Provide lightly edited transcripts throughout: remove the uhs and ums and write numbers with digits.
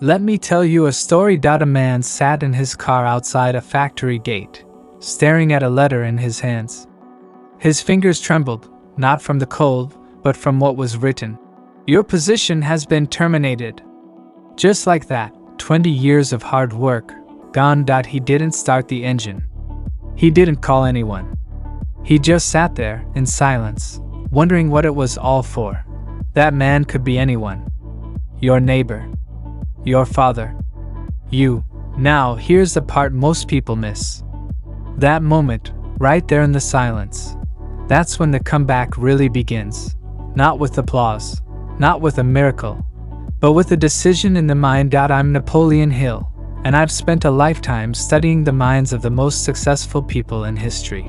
Let me tell you a story. A man sat in his car outside a factory gate, staring at a letter in his hands. His fingers trembled, not from the cold, but from what was written. Your position has been terminated. Just like that, 20 years of hard work, gone. He didn't start the engine. He didn't call anyone. He just sat there, in silence, wondering what it was all for. That man could be anyone. Your neighbor. Your father. You. Now, here's the part most people miss. That moment, right there in the silence. That's when the comeback really begins. Not with applause. Not with a miracle. But with a decision in the mind. I'm Napoleon Hill, and I've spent a lifetime studying the minds of the most successful people in history.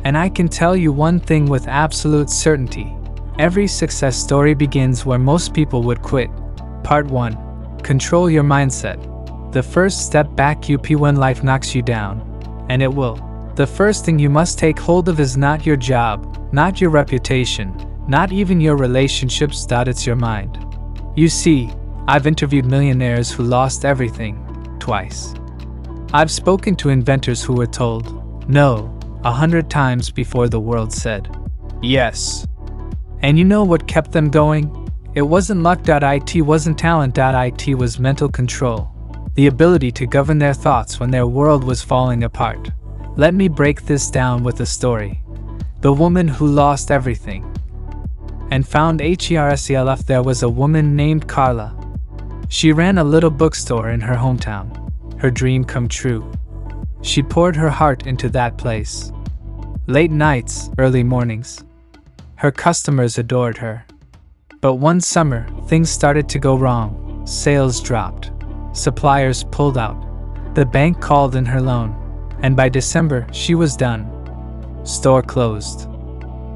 And I can tell you one thing with absolute certainty. Every success story begins where most people would quit. Part 1. Control your mindset. The first step back up when life knocks you down. And it will. The first thing you must take hold of is not your job, not your reputation, not even your relationships. It's your mind. You see, I've interviewed millionaires who lost everything, twice. I've spoken to inventors who were told, no, 100 times before the world said, yes. And you know what kept them going? It wasn't luck. It wasn't talent. It was mental control. The ability to govern their thoughts when their world was falling apart. Let me break this down with a story. The woman who lost everything and found herself. There was a woman named Carla. She ran a little bookstore in her hometown. Her dream come true. She poured her heart into that place. Late nights, early mornings. Her customers adored her. But one summer, things started to go wrong. Sales dropped. Suppliers pulled out. The bank called in her loan. And by December, she was done. Store closed.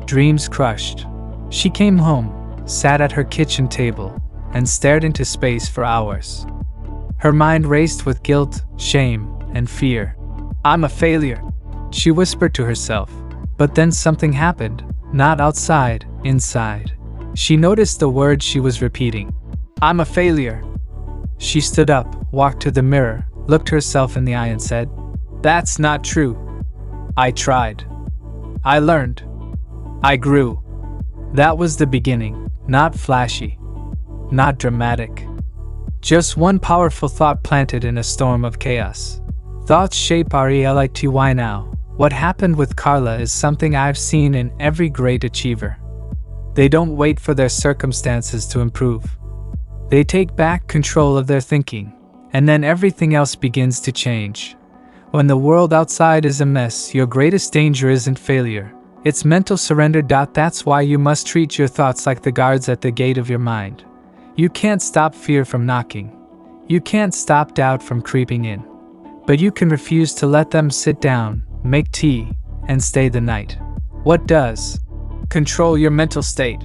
Dreams crushed. She came home, sat at her kitchen table, and stared into space for hours. Her mind raced with guilt, shame, and fear. I'm a failure, she whispered to herself. But then something happened, not outside, inside. She noticed the words she was repeating. I'm a failure. She stood up, walked to the mirror, looked herself in the eye and said, that's not true. I tried. I learned. I grew. That was the beginning, not flashy, not dramatic. Just one powerful thought planted in a storm of chaos. Thoughts shape reality. Now, what happened with Carla is something I've seen in every great achiever. They don't wait for their circumstances to improve. They take back control of their thinking, and then everything else begins to change. When the world outside is a mess, your greatest danger isn't failure. It's mental surrender. That's why you must treat your thoughts like the guards at the gate of your mind. You can't stop fear from knocking. You can't stop doubt from creeping in. But you can refuse to let them sit down, make tea, and stay the night. What does control your mental state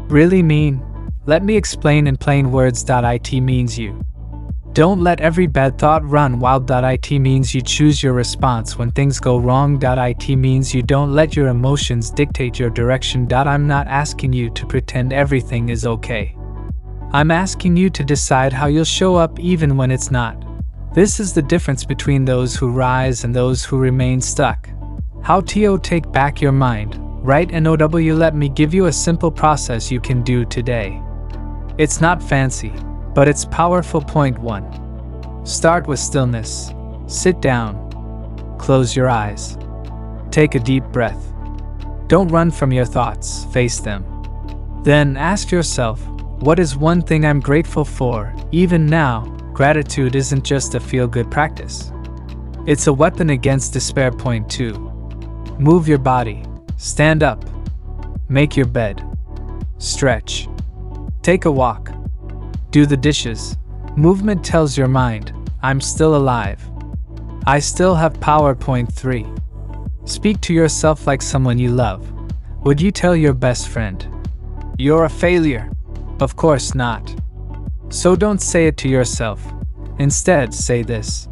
really mean? Let me explain in plain words. It means you don't let every bad thought run wild. It means you choose your response when things go wrong. It means you don't let your emotions dictate your direction. I'm not asking you to pretend everything is okay. I'm asking you to decide how you'll show up even when it's not. This is the difference between those who rise and those who remain stuck. How to take back your mind, right? And let me give you a simple process you can do today. It's not fancy, but it's powerful. Point 1. Start with stillness. Sit down. Close your eyes. Take a deep breath. Don't run from your thoughts, face them. Then ask yourself, what is one thing I'm grateful for, even now? Gratitude isn't just a feel-good practice. It's a weapon against despair. Point 2. Move your body. Stand up. Make your bed. Stretch. Take a walk. Do the dishes. Movement tells your mind, I'm still alive. I still have power. Point 3. Speak to yourself like someone you love. Would you tell your best friend, you're a failure? Of course not. So don't say it to yourself. Instead, say this.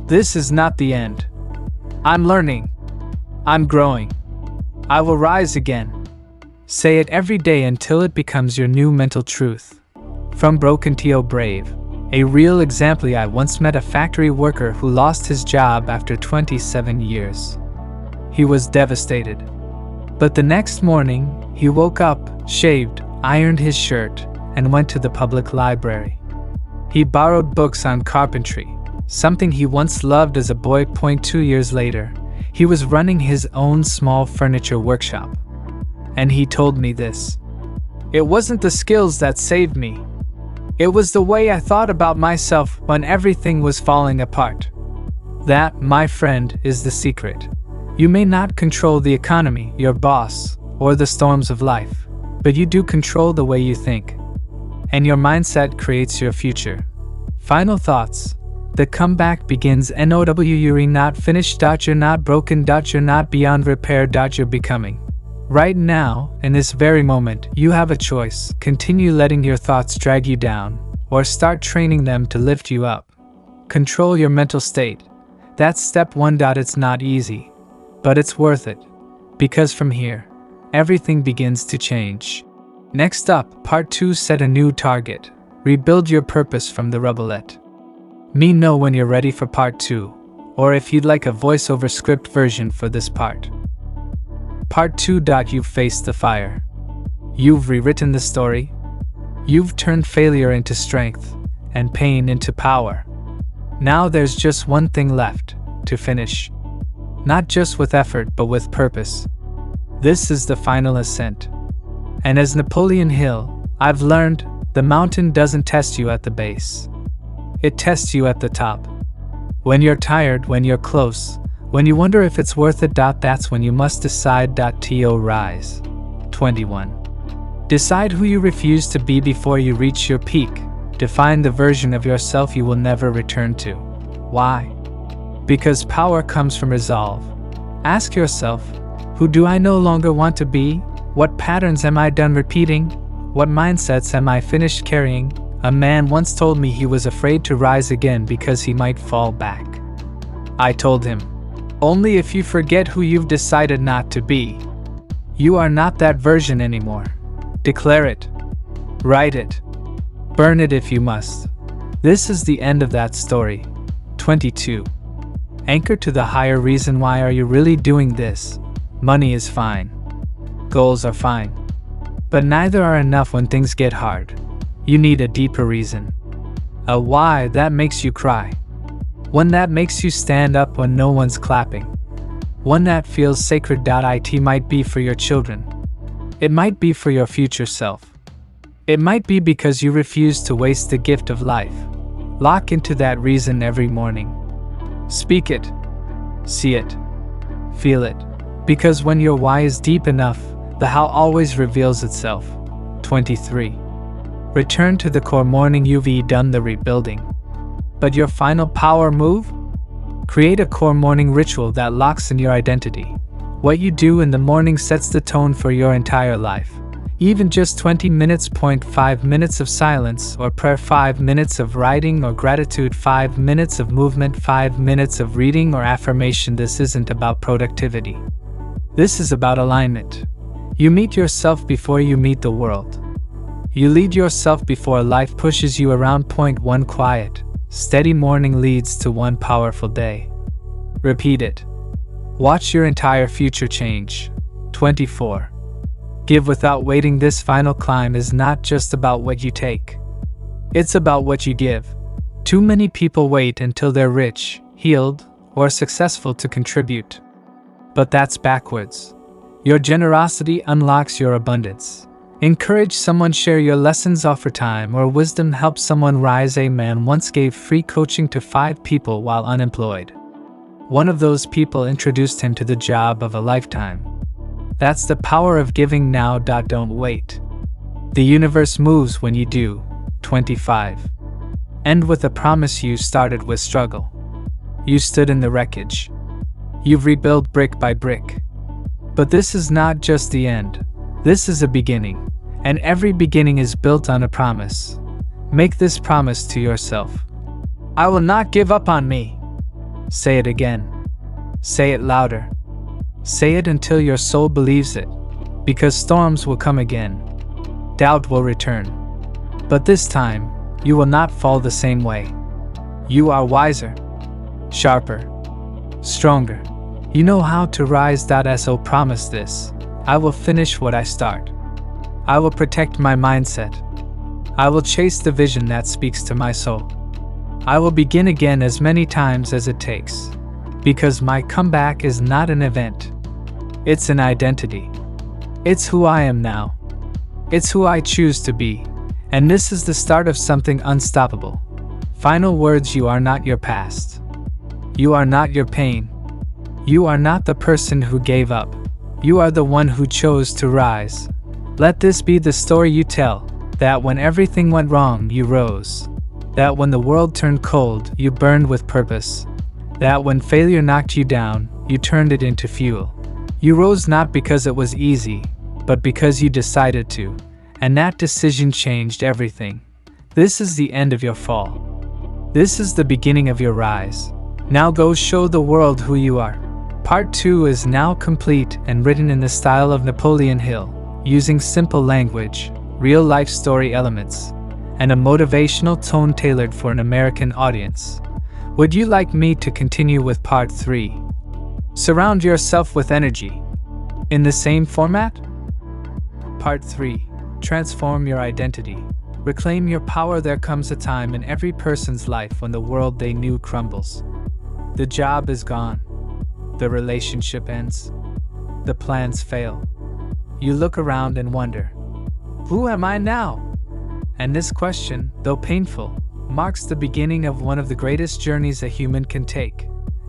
This is not the end. I'm learning. I'm growing. I will rise again. Say it every day until it becomes your new mental truth. From broken to brave. A real example. I once met a factory worker who lost his job after 27 years. He was devastated. But the next morning, he woke up, shaved, ironed his shirt, and went to the public library. He borrowed books on carpentry, something he once loved as a boy. 2 years later, he was running his own small furniture workshop. And he told me this: "It wasn't the skills that saved me. It was the way I thought about myself when everything was falling apart." That, my friend, is the secret. You may not control the economy, your boss, or the storms of life, but you do control the way you think. And your mindset creates your future. Final thoughts. The comeback begins. NOW. You're not finished. You're not broken. You're not beyond repair. You're becoming. Right now, in this very moment, you have a choice. Continue letting your thoughts drag you down, or start training them to lift you up. Control your mental state. That's step 1. It's not easy, but it's worth it. Because from here, everything begins to change. Next up, part 2. Set a new target. Rebuild your purpose from the rubble. Let me know when you're ready for part 2, or if you'd like a voiceover script version for this part. Part 2. You've faced the fire. You've rewritten the story. You've turned failure into strength, and pain into power. Now there's just one thing left: to finish. Not just with effort, but with purpose. This is the final ascent. And as Napoleon Hill, I've learned, the mountain doesn't test you at the base. It tests you at the top. When you're tired, when you're close, when you wonder if it's worth it. That's when you must decide. To rise. 21. Decide who you refuse to be before you reach your peak. Define the version of yourself you will never return to. Why? Because power comes from resolve. Ask yourself, who do I no longer want to be? What patterns am I done repeating? What mindsets am I finished carrying? A man once told me he was afraid to rise again because he might fall back. I told him, only if you forget who you've decided not to be. You are not that version anymore. Declare it. Write it. Burn it if you must. This is the end of that story. 22. Anchor to the higher reason. Why are you really doing this? Money is fine. Goals are fine. But neither are enough when things get hard. You need a deeper reason. A why that makes you cry. One that makes you stand up when no one's clapping. One that feels sacred. It might be for your children. It might be for your future self. It might be because you refuse to waste the gift of life. Lock into that reason every morning. Speak it. See it. Feel it. Because when your why is deep enough, the how always reveals itself. 23. Return to the core. Morning. You've done the rebuilding. But your final power move? Create a core morning ritual that locks in your identity. What you do in the morning sets the tone for your entire life. Even just 20 minutes. 5 minutes of silence or prayer, 5 minutes of writing or gratitude, 5 minutes of movement, 5 minutes of reading or affirmation. This isn't about productivity. This is about alignment. You meet yourself before you meet the world. You lead yourself before life pushes you around. 1 Quiet, steady morning leads to one powerful day. Repeat it. Watch your entire future change. 24. Give without waiting. This final climb is not just about what you take. It's about what you give. Too many people wait until they're rich, healed, or successful to contribute. But that's backwards. Your generosity unlocks your abundance. Encourage someone, share your lessons, offer time or wisdom, help someone rise. A man once gave free coaching to 5 people while unemployed. One of those people introduced him to the job of a lifetime. That's the power of giving now. Don't wait. The universe moves when you do. 25. End with a promise. You started with struggle. You stood in the wreckage. You've rebuilt brick by brick. But this is not just the end. This is a beginning. And every beginning is built on a promise. Make this promise to yourself. I will not give up on me. Say it again. Say it louder. Say it until your soul believes it. Because storms will come again. Doubt will return. But this time, you will not fall the same way. You are wiser, sharper, stronger. You know how to rise. So promise this. I will finish what I start. I will protect my mindset. I will chase the vision that speaks to my soul. I will begin again as many times as it takes. Because my comeback is not an event. It's an identity. It's who I am now. It's who I choose to be. And this is the start of something unstoppable. Final words: you are not your past. You are not your pain. You are not the person who gave up. You are the one who chose to rise. Let this be the story you tell, that when everything went wrong, you rose. That when the world turned cold, you burned with purpose. That when failure knocked you down, you turned it into fuel. You rose not because it was easy, but because you decided to, and that decision changed everything. This is the end of your fall. This is the beginning of your rise. Now go show the world who you are. Part 2 is now complete and written in the style of Napoleon Hill, using simple language, real-life story elements, and a motivational tone tailored for an American audience. Would you like me to continue with Part 3? Surround yourself with energy. In the same format? Part 3. Transform your identity. Reclaim your power. There comes a time in every person's life when the world they knew crumbles. The job is gone. The relationship ends. The plans fail. You look around and wonder, who am I now? And this question, though painful, marks the beginning of one of the greatest journeys a human can take.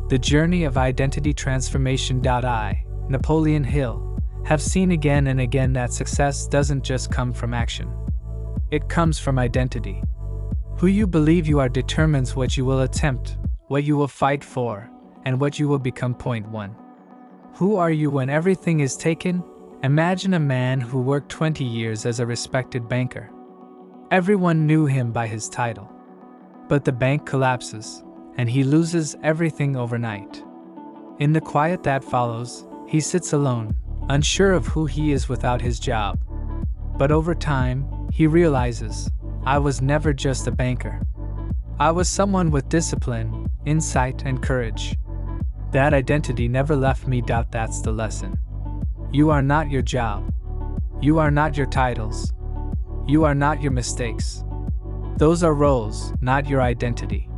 The journey of identity transformation. I, Napoleon Hill, have seen again and again that success doesn't just come from action. It comes from identity. Who you believe you are determines what you will attempt, what you will fight for, and what you will become. Point 1. Who are you when everything is taken? Imagine a man who worked 20 years as a respected banker. Everyone knew him by his title. But the bank collapses, and he loses everything overnight. In the quiet that follows, he sits alone, unsure of who he is without his job. But over time, he realizes, I was never just a banker. I was someone with discipline, insight, and courage. That identity never left me. That's the lesson. You are not your job. You are not your titles. You are not your mistakes. Those are roles, not your identity.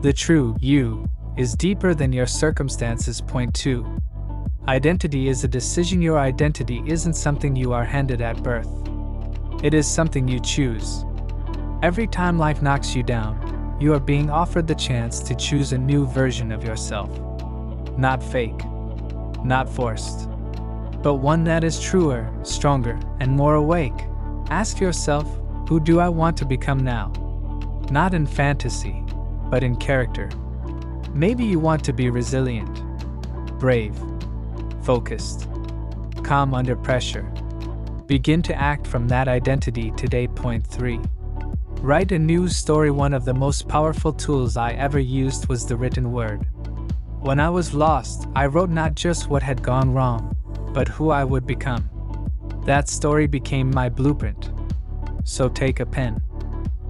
The true you is deeper than your circumstances. Point 2. Identity is a decision. Your identity isn't something you are handed at birth. It is something you choose. Every time life knocks you down, you are being offered the chance to choose a new version of yourself. Not fake, not forced, but one that is truer, stronger, and more awake. Ask yourself, who do I want to become now? Not in fantasy, but in character. Maybe you want to be resilient, brave, focused, calm under pressure. Begin to act from that identity today. Point 3. Write a new story. One of the most powerful tools I ever used was the written word. When I was lost, I wrote not just what had gone wrong, but who I would become. That story became my blueprint. So take a pen.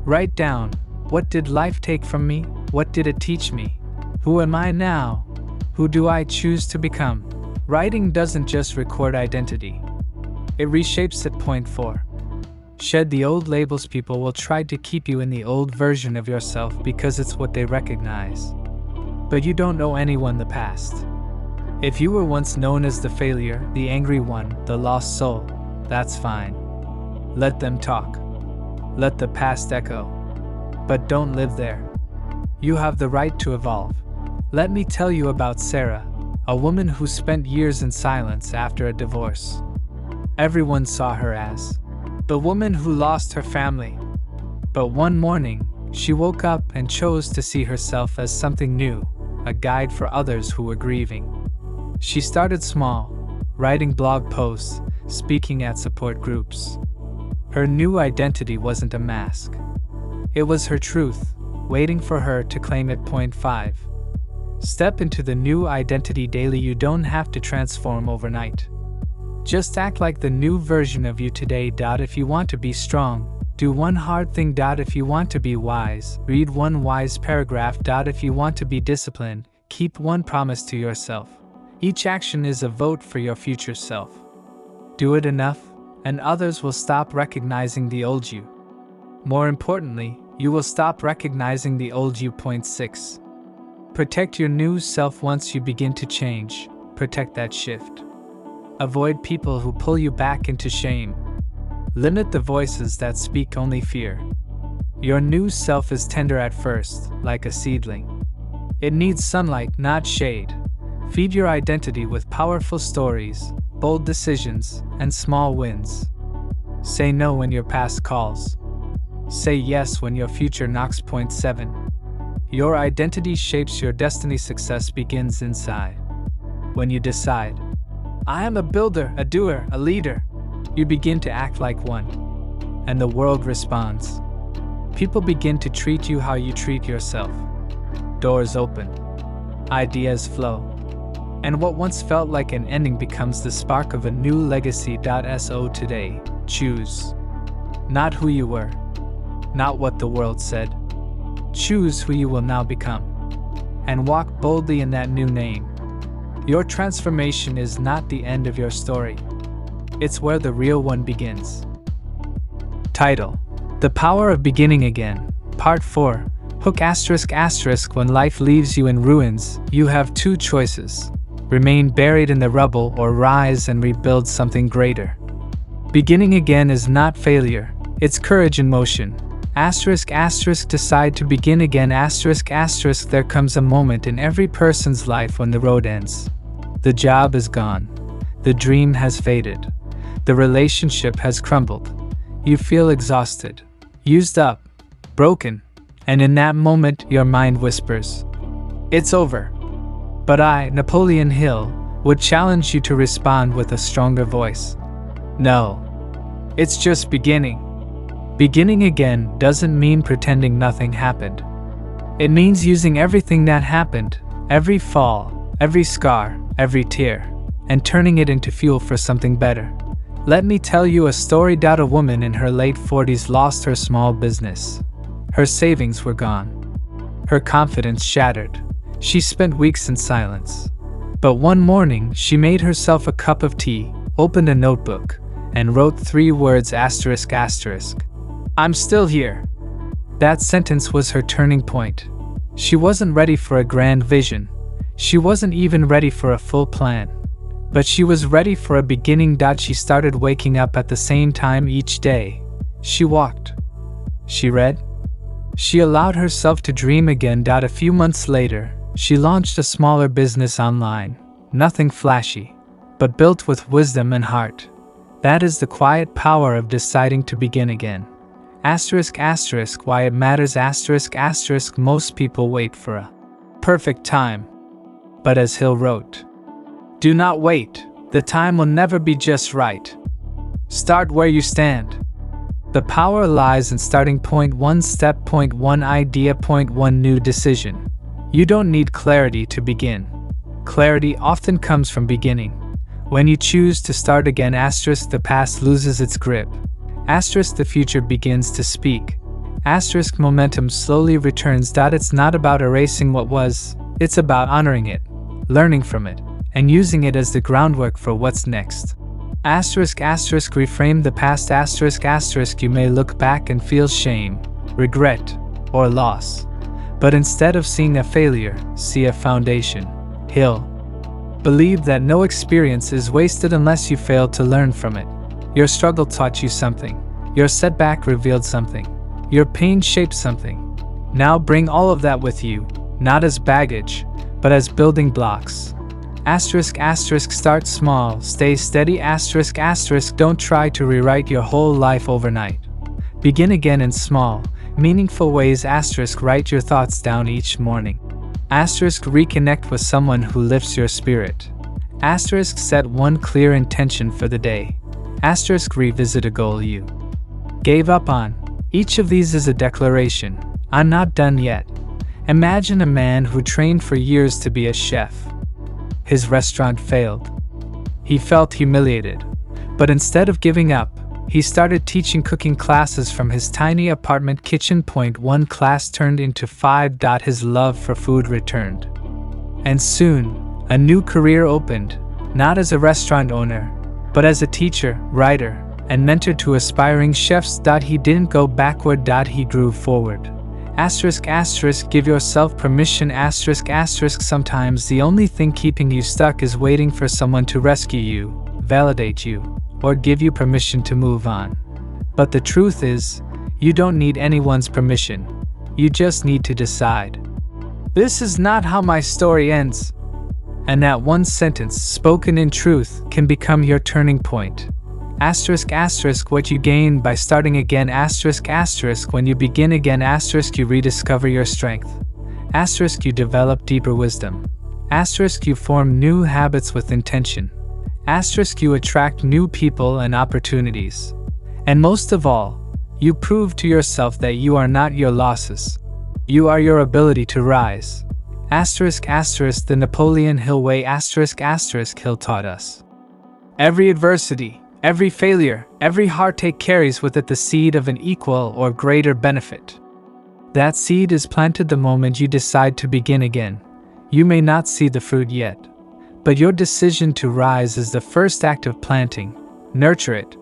Write down, what did life take from me? What did it teach me? Who am I now? Who do I choose to become? Writing doesn't just record identity. It reshapes it. Point 4. Shed the old labels. People will try to keep you in the old version of yourself because it's what they recognize. But you don't know anyone the past. If you were once known as the failure, the angry one, the lost soul, that's fine. Let them talk. Let the past echo. But don't live there. You have the right to evolve. Let me tell you about Sarah, a woman who spent years in silence after a divorce. Everyone saw her as the woman who lost her family. But one morning, she woke up and chose to see herself as something new, a guide for others who were grieving. She started small, writing blog posts, speaking at support groups. Her new identity wasn't a mask. It was her truth, waiting for her to claim it. Point 5. Step into the new identity daily. You don't have to transform overnight. Just act like the new version of you today. If you want to be strong, Do one hard thing. If you want to be wise, read one wise paragraph. If you want to be disciplined, keep one promise to yourself. Each action is a vote for your future self. Do it enough, and others will stop recognizing the old you. More importantly, you will stop recognizing the old you. Point 6. Protect your new self. Once you begin to change, protect that shift. Avoid people who pull you back into shame. Limit the voices that speak only fear. Your new self is tender at first, like a seedling. It needs sunlight, not shade. Feed your identity with powerful stories, bold decisions, and small wins. Say no when your past calls. Say yes when your future knocks. Point 7. Your identity shapes your destiny. Success begins inside. When you decide, I am a builder, a doer, a leader, you begin to act like one. And the world responds. People begin to treat you how you treat yourself. Doors open. Ideas flow. And what once felt like an ending becomes the spark of a new legacy. So today, choose. Not who you were. Not what the world said. Choose who you will now become. And walk boldly in that new name. Your transformation is not the end of your story. It's where the real one begins. Title: The Power of Beginning Again. Part 4. Hook ***. When life leaves you in ruins, you have two choices. Remain buried in the rubble or rise and rebuild something greater. Beginning again is not failure, it's courage in motion. Decide to begin again. There comes a moment in every person's life when the road ends. The job is gone. The dream has faded. The relationship has crumbled. You feel exhausted, used up, broken, and in that moment your mind whispers, "It's over." But I, Napoleon Hill, would challenge you to respond with a stronger voice. No, it's just beginning. Beginning again doesn't mean pretending nothing happened. It means using everything that happened, every fall, every scar, every tear, and turning it into fuel for something better. Let me tell you a story. A woman in her late 40s lost her small business. Her savings were gone. Her confidence shattered. She spent weeks in silence. But one morning, she made herself a cup of tea, opened a notebook, and wrote 3 words: I'm still here. That sentence was her turning point. She wasn't ready for a grand vision. She wasn't even ready for a full plan. But she was ready for a beginning. She started waking up at the same time each day. She walked. She read. She allowed herself to dream again. A few months later, she launched a smaller business online. Nothing flashy, but built with wisdom and heart. That is the quiet power of deciding to begin again. Why it matters. Most people wait for a perfect time. But as Hill wrote, do not wait. The time will never be just right. Start where you stand. The power lies in starting. Point 1 step. Point 1 idea. Point 1 new decision. You don't need clarity to begin. Clarity often comes from beginning. When you choose to start again, the past loses its grip. The future begins to speak. Momentum slowly returns. It's not about erasing what was, it's about honoring it, learning from it, and using it as the groundwork for what's next. Reframe the past. You may look back and feel shame, regret, or loss. But instead of seeing a failure, see a foundation. Hill believed that no experience is wasted unless you fail to learn from it. Your struggle taught you something. Your setback revealed something. Your pain shaped something. Now bring all of that with you, not as baggage, but as building blocks. Start small, stay steady. Don't try to rewrite your whole life overnight. Begin again in small, meaningful ways. Write your thoughts down each morning. Reconnect with someone who lifts your spirit. Set one clear intention for the day. Revisit a goal you gave up on. Each of these is a declaration. I'm not done yet. Imagine a man who trained for years to be a chef. His restaurant failed. He felt humiliated. But instead of giving up, He started teaching cooking classes from his tiny apartment kitchen. One class turned into 5. His love for food returned. And soon, a new career opened, not as a restaurant owner, but as a teacher, writer, and mentor to aspiring chefs. He didn't go backward. He grew forward. Give yourself permission. Sometimes the only thing keeping you stuck is waiting for someone to rescue you, validate you, or give you permission to move on. But the truth is, you don't need anyone's permission. You just need to decide. This is not how my story ends. And that one sentence, spoken in truth, can become your turning point. What you gain by starting again. When you begin again. You rediscover your strength. You develop deeper wisdom. You form new habits with intention. You attract new people and opportunities. And most of all, you prove to yourself that you are not your losses. You are your ability to rise. The Napoleon Hill way. Hill taught us. Every adversity, every failure, every heartache carries with it the seed of an equal or greater benefit. That seed is planted the moment you decide to begin again. You may not see the fruit yet, but your decision to rise is the first act of planting. Nurture it,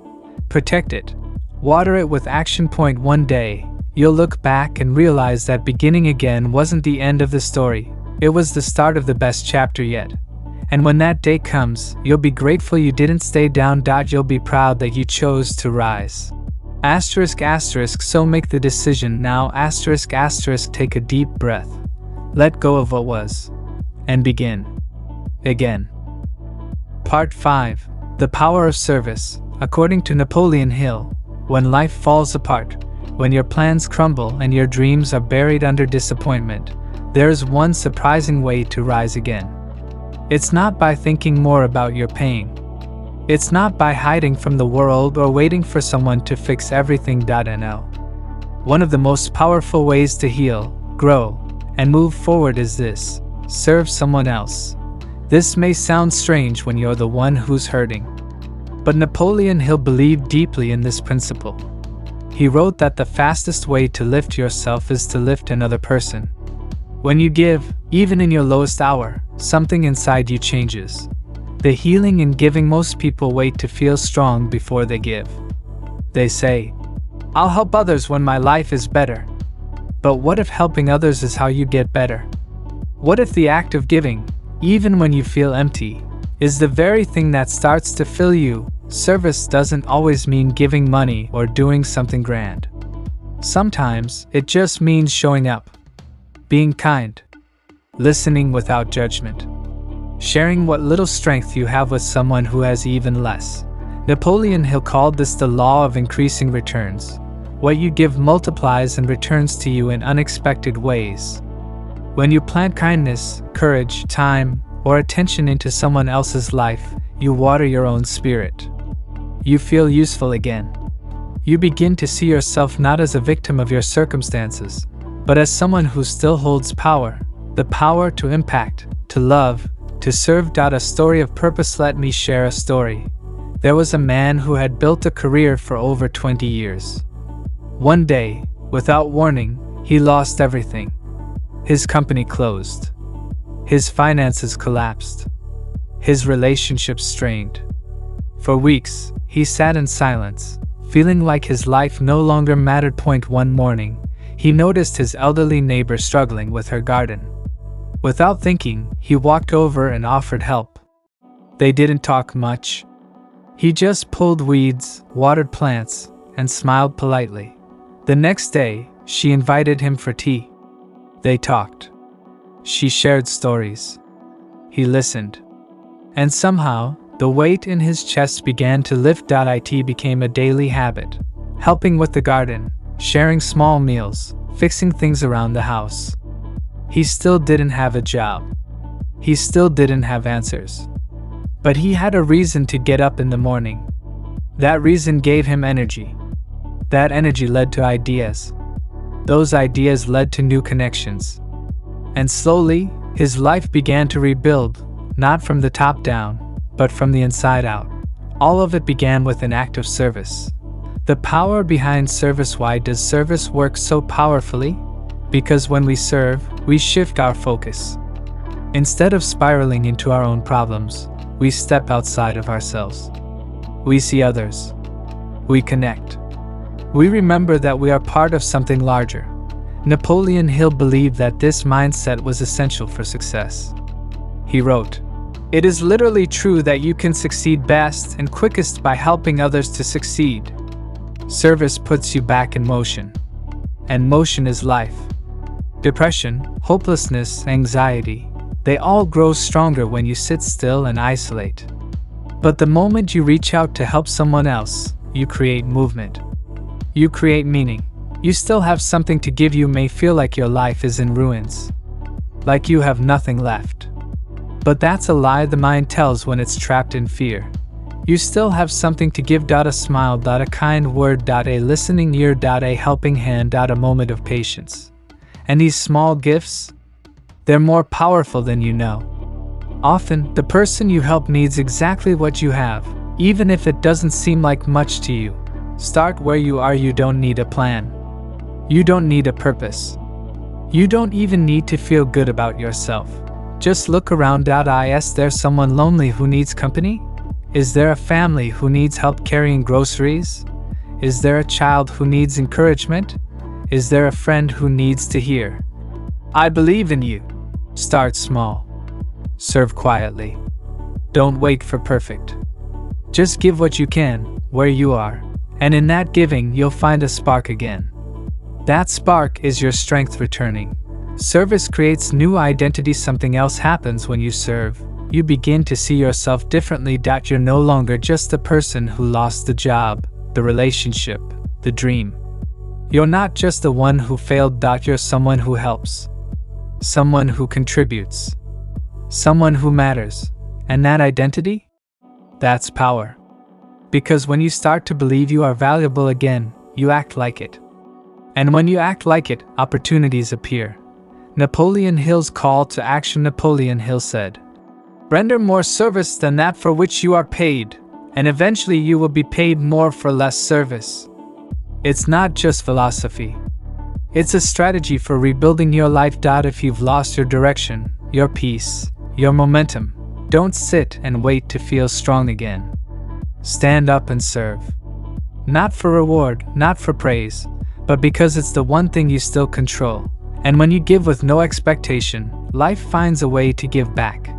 protect it, water it with action. One day, you'll look back and realize that beginning again wasn't the end of the story, it was the start of the best chapter yet. And when that day comes, you'll be grateful you didn't stay down. You'll be proud that you chose to rise. So make the decision now. Take a deep breath. Let go of what was. And begin. Again. Part 5. The Power of Service. According to Napoleon Hill, when life falls apart, when your plans crumble and your dreams are buried under disappointment, there's one surprising way to rise again. It's not by thinking more about your pain. It's not by hiding from the world or waiting for someone to fix everything. No. One of the most powerful ways to heal, grow, and move forward is this: serve someone else. This may sound strange when you're the one who's hurting. But Napoleon Hill believed deeply in this principle. He wrote that the fastest way to lift yourself is to lift another person. When you give, even in your lowest hour, something inside you changes. The healing in giving. Most people wait to feel strong before they give. They say, "I'll help others when my life is better." But what if helping others is how you get better? What if the act of giving, even when you feel empty, is the very thing that starts to fill you? Service doesn't always mean giving money or doing something grand. Sometimes it just means showing up, being kind, listening without judgment, sharing what little strength you have with someone who has even less. Napoleon Hill called this the law of increasing returns. What you give multiplies and returns to you in unexpected ways. When you plant kindness, courage, time, or attention into someone else's life, you water your own spirit. You feel useful again. You begin to see yourself not as a victim of your circumstances, but as someone who still holds power, the power to impact, to love, to serve. A story of purpose. Let me share a story. There was a man who had built a career for over 20 years. One day, without warning, he lost everything. His company closed. His finances collapsed. His relationships strained. For weeks, he sat in silence, feeling like his life no longer mattered. One morning, he noticed his elderly neighbor struggling with her garden. Without thinking, he walked over and offered help. They didn't talk much. He just pulled weeds, watered plants, and smiled politely. The next day, she invited him for tea. They talked. She shared stories. He listened. And somehow, the weight in his chest began to lift. It became a daily habit. Helping with the garden, sharing small meals, fixing things around the house. He still didn't have a job. He still didn't have answers. But he had a reason to get up in the morning. That reason gave him energy. That energy led to ideas. Those ideas led to new connections. And slowly, his life began to rebuild, not from the top down, but from the inside out. All of it began with an act of service. The power behind service. Why does service work so powerfully? Because when we serve, we shift our focus. Instead of spiraling into our own problems, we step outside of ourselves. We see others. We connect. We remember that we are part of something larger. Napoleon Hill believed that this mindset was essential for success. He wrote, "It is literally true that you can succeed best and quickest by helping others to succeed." Service puts you back in motion. And motion is life. Depression, hopelessness, anxiety, they all grow stronger when you sit still and isolate. But the moment you reach out to help someone else, you create movement. You create meaning. You still have something to give. You may feel like your life is in ruins, like you have nothing left. But that's a lie the mind tells when it's trapped in fear. You still have something to give. A smile, a kind word, a listening ear, a helping hand, a moment of patience. And these small gifts, they're more powerful than you know. Often, the person you help needs exactly what you have, even if it doesn't seem like much to you. Start where you are. You don't need a plan. You don't need a purpose. You don't even need to feel good about yourself. Just look around. Is there someone lonely who needs company? Is there a family who needs help carrying groceries? Is there a child who needs encouragement? Is there a friend who needs to hear, "I believe in you"? Start small. Serve quietly. Don't wait for perfect. Just give what you can, where you are, and in that giving you'll find a spark again. That spark is your strength returning. Service creates new identity. Something else happens when you serve. You begin to see yourself differently. You're no longer just the person who lost the job, the relationship, the dream. You're not just the one who failed. You're someone who helps, someone who contributes, someone who matters. And that identity? That's power. Because when you start to believe you are valuable again, you act like it. And when you act like it, opportunities appear. Napoleon Hill's call to action. Napoleon Hill said, "Render more service than that for which you are paid, and eventually you will be paid more for less service." It's not just philosophy. It's a strategy for rebuilding your life. If you've lost your direction, your peace, your momentum, don't sit and wait to feel strong again. Stand up and serve. Not for reward, not for praise, but because it's the one thing you still control. And when you give with no expectation, life finds a way to give back.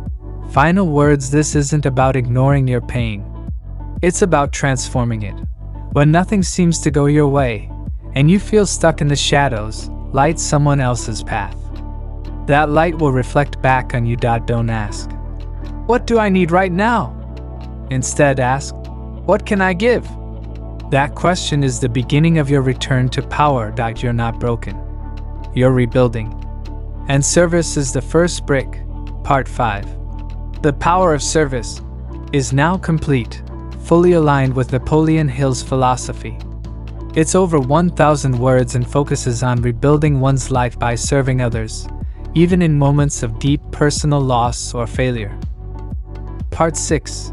Final words. This isn't about ignoring your pain. It's about transforming it. When nothing seems to go your way, and you feel stuck in the shadows, light someone else's path. That light will reflect back on you. Don't ask, "What do I need right now?" Instead ask, "What can I give?" That question is the beginning of your return to power. You're not broken. You're rebuilding. And service is the first brick. Part 5. The power of service is now complete, fully aligned with Napoleon Hill's philosophy. It's over 1,000 words and focuses on rebuilding one's life by serving others, even in moments of deep personal loss or failure. Part 6.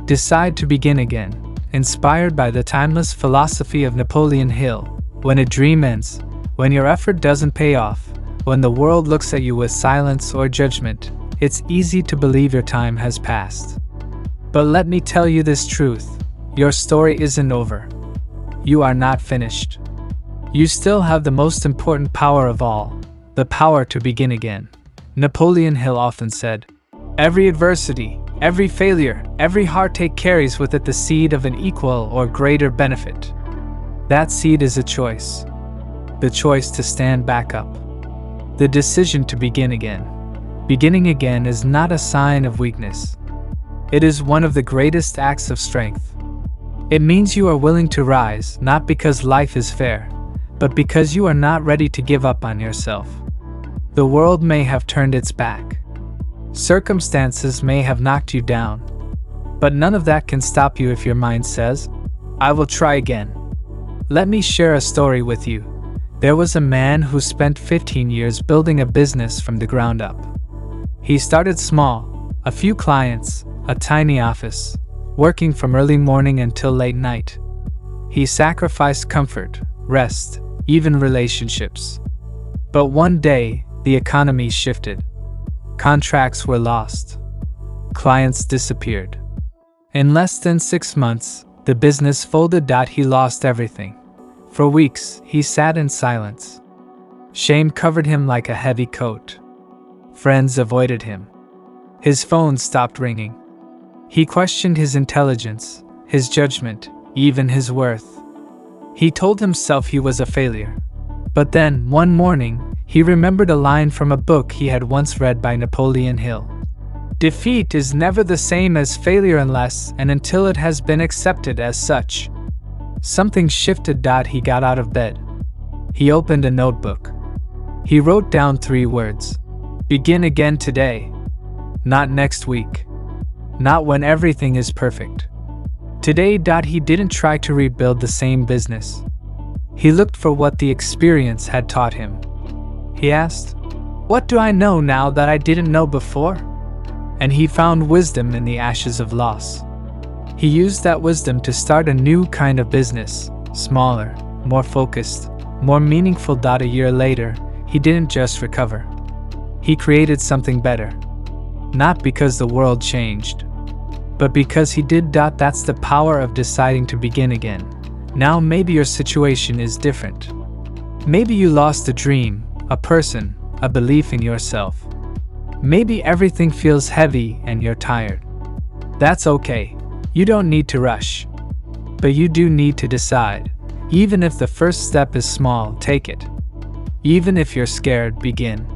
Decide to begin again. Inspired by the timeless philosophy of Napoleon Hill, when a dream ends, when your effort doesn't pay off, when the world looks at you with silence or judgment, it's easy to believe your time has passed. But let me tell you this truth: your story isn't over. You are not finished. You still have the most important power of all, the power to begin again. Napoleon Hill often said, "Every adversity, every failure, every heartache carries with it the seed of an equal or greater benefit." That seed is a choice. The choice to stand back up. The decision to begin again. Beginning again is not a sign of weakness. It is one of the greatest acts of strength. It means you are willing to rise, not because life is fair, but because you are not ready to give up on yourself. The world may have turned its back. Circumstances may have knocked you down. But none of that can stop you if your mind says, "I will try again." Let me share a story with you. There was a man who spent 15 years building a business from the ground up. He started small, a few clients, a tiny office, working from early morning until late night. He sacrificed comfort, rest, even relationships. But one day, the economy shifted. Contracts were lost. Clients disappeared. In less than 6 months, the business folded. He lost everything. For weeks, he sat in silence. Shame covered him like a heavy coat. Friends avoided him. His phone stopped ringing. He questioned his intelligence, his judgment, even his worth. He told himself he was a failure. But then, one morning, he remembered a line from a book he had once read by Napoleon Hill. Defeat is never the same as failure unless and until it has been accepted as such. Something shifted. He got out of bed. He opened a notebook. He wrote down 3 words. Begin again today. Not next week. Not when everything is perfect. Today. He didn't try to rebuild the same business. He looked for what the experience had taught him. He asked, "What do I know now that I didn't know before?" And he found wisdom in the ashes of loss. He used that wisdom to start a new kind of business, smaller, more focused, more meaningful. A year later, he didn't just recover. He created something better. Not because the world changed, but because he did. That's the power of deciding to begin again. Now maybe your situation is different. Maybe you lost a dream, a person, a belief in yourself. Maybe everything feels heavy and you're tired. That's okay. You don't need to rush. But you do need to decide. Even if the first step is small, take it. Even if you're scared, begin.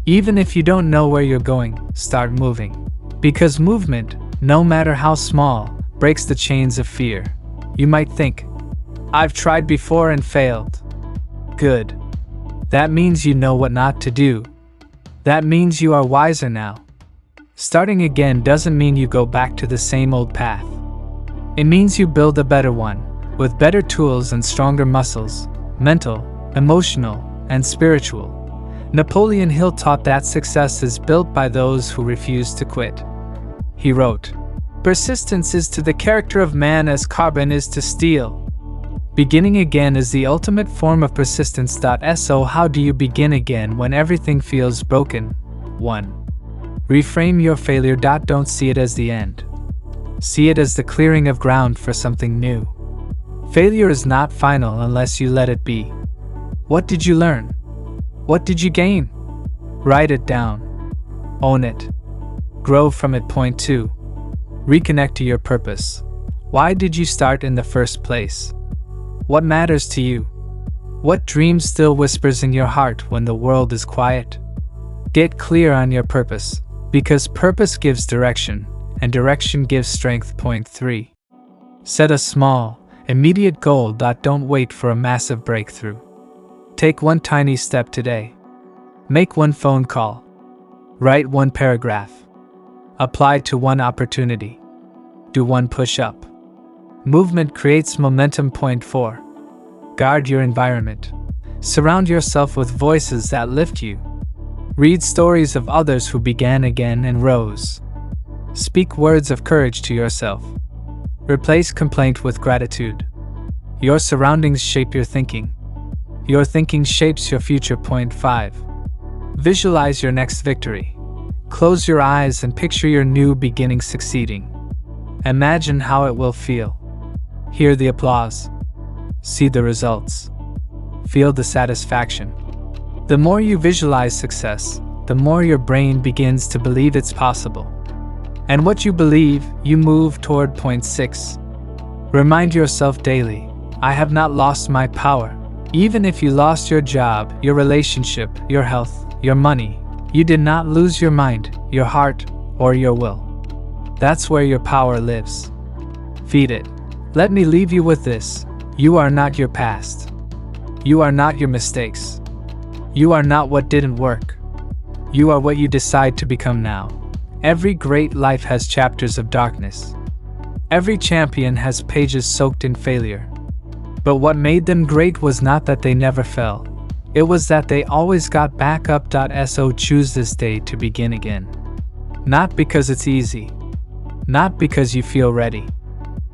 Even if you don't know where you're going, start moving. Because movement, no matter how small, breaks the chains of fear. You might think, "I've tried before and failed." Good. That means you know what not to do. That means you are wiser now. Starting again doesn't mean you go back to the same old path. It means you build a better one, with better tools and stronger muscles, mental, emotional, and spiritual. Napoleon Hill taught that success is built by those who refuse to quit. He wrote, "Persistence is to the character of man as carbon is to steel." Beginning again is the ultimate form of persistence. So how do you begin again when everything feels broken? 1. Reframe your failure. Don't see it as the end. See it as the clearing of ground for something new. Failure is not final unless you let it be. What did you learn? What did you gain? Write it down. Own it. Grow from it. Point 2. Reconnect to your purpose. Why did you start in the first place? What matters to you? What dream still whispers in your heart when the world is quiet? Get clear on your purpose, because purpose gives direction, and direction gives strength. Point 3. Set a small, immediate goal. Don't wait for a massive breakthrough. Take one tiny step today. Make one phone call. Write one paragraph. Apply to one opportunity. Do one push-up. Movement creates momentum. Point 4. Guard your environment. Surround yourself with voices that lift you. Read stories of others who began again and rose. Speak words of courage to yourself. Replace complaint with gratitude. Your surroundings shape your thinking. Your thinking shapes your future. Point 5. Visualize your next victory. Close your eyes and picture your new beginning succeeding. Imagine how it will feel. Hear the applause. See the results. Feel the satisfaction. The more you visualize success, the more your brain begins to believe it's possible. And what you believe, you move toward. Point 6. Remind yourself daily, I have not lost my power. Even if you lost your job, your relationship, your health, your money, you did not lose your mind, your heart, or your will. That's where your power lives. Feed it. Let me leave you with this. You are not your past. You are not your mistakes. You are not what didn't work. You are what you decide to become now. Every great life has chapters of darkness. Every champion has pages soaked in failure. But what made them great was not that they never fell. It was that they always got back up. So choose this day to begin again. Not because it's easy. Not because you feel ready.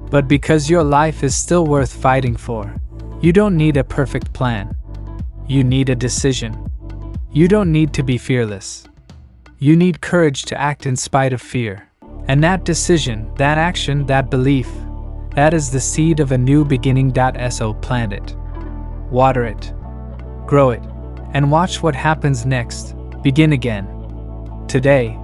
But because your life is still worth fighting for, you don't need a perfect plan. You need a decision. You don't need to be fearless. You need courage to act in spite of fear. And that decision, that action, that belief, that is the seed of a new beginning. So plant it, water it, grow it, and watch what happens next. Begin again. Today,